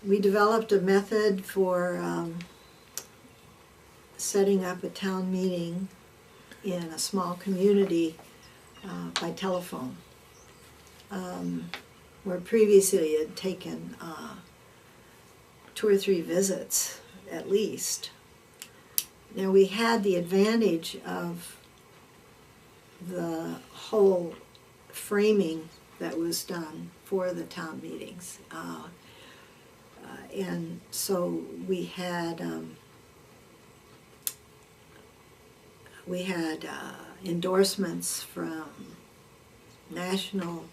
We developed a method for setting up a town meeting in a small community by telephone. Where previously it had taken 2 or 3 visits at least. Now we had the advantage of the whole framing that was done for the town meetings. And so we had endorsements from National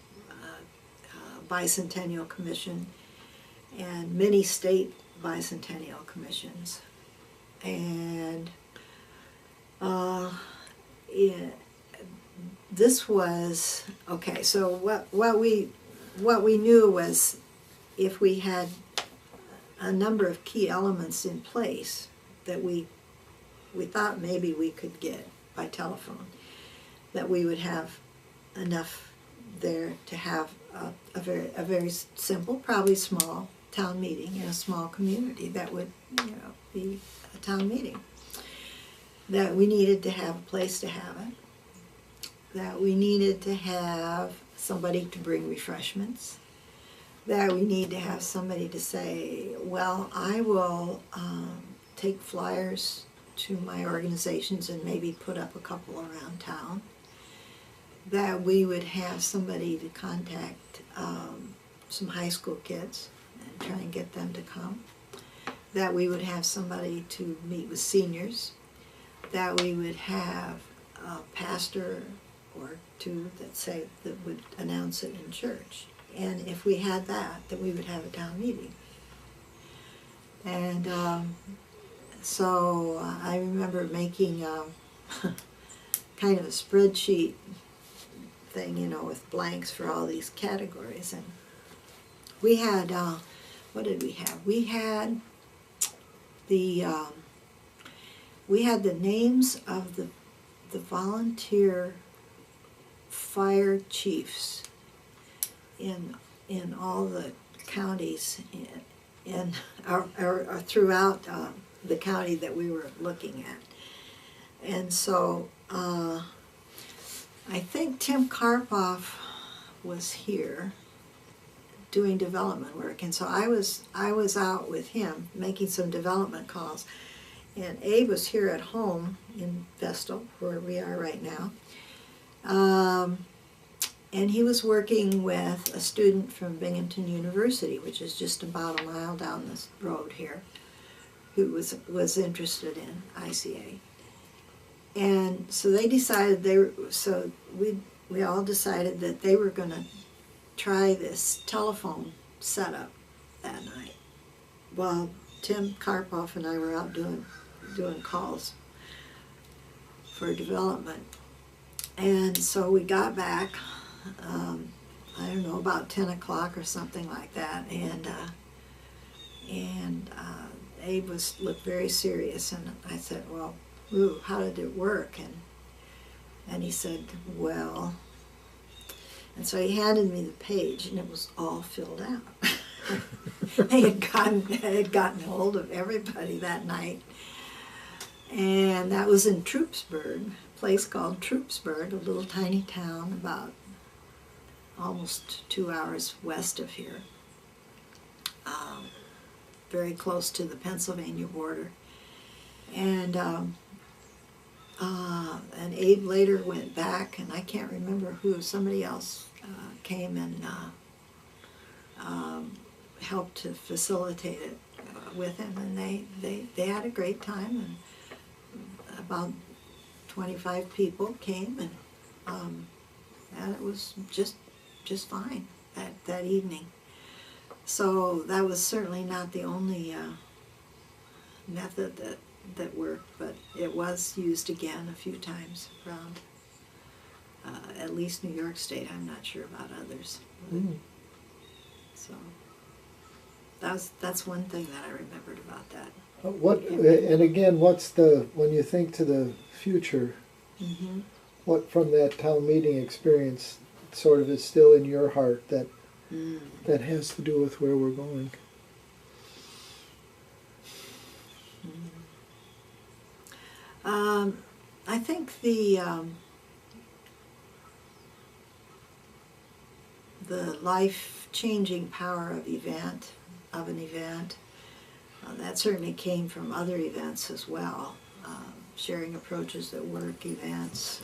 Bicentennial Commission and many state bicentennial commissions. And this was, okay, so what we knew was if we had a number of key elements in place that we thought maybe we could get by telephone, that we would have enough there to have a very simple, probably small town meeting in a small community that would, be a town meeting. That we needed to have a place to have it. That we needed to have somebody to bring refreshments. That we need to have somebody to say, well, I will take flyers to my organizations and maybe put up a couple around town. That we would have somebody to contact some high school kids and try and get them to come. That we would have somebody to meet with seniors. That we would have a pastor or two that would announce it in church. And if we had that, then we would have a town meeting. And so I remember making kind of a spreadsheet thing, with blanks for all these categories. And we had, what did we have? We had the names of the volunteer fire chiefs in all the counties or throughout the county that we were looking at. And so I think Tim Karpoff was here doing development work, and so I was out with him making some development calls, and Abe was here at home in Vestal, where we are right now, and he was working with a student from Binghamton University, which is just about a mile down this road here, who was interested in ICA. And so they decided we all decided that they were going to try this telephone setup that night while Tim Karpoff and I were out doing calls for development. And so we got back, I don't know, about 10 o'clock or something like that, and Abe looked very serious, and I said, well, ooh, how did it work? And he said, well, and so he handed me the page, and it was all filled out. They had gotten hold of everybody that night, and that was in Troopsburg, a place called Troopsburg, a little tiny town about almost 2 hours west of here, very close to the Pennsylvania border. And Abe later went back, and I can't remember who, somebody else came and helped to facilitate it with him, and they had a great time, and about 25 people came, and it was just fine that evening. So that was certainly not the only method that worked, but it was used again a few times around at least New York State. I'm not sure about others. So that's one thing that I remembered about that. And again, when you think to the future, what from that town meeting experience sort of is still in your heart that that has to do with where we're going. I think the life-changing power of an event, that certainly came from other events as well. Sharing approaches that work events,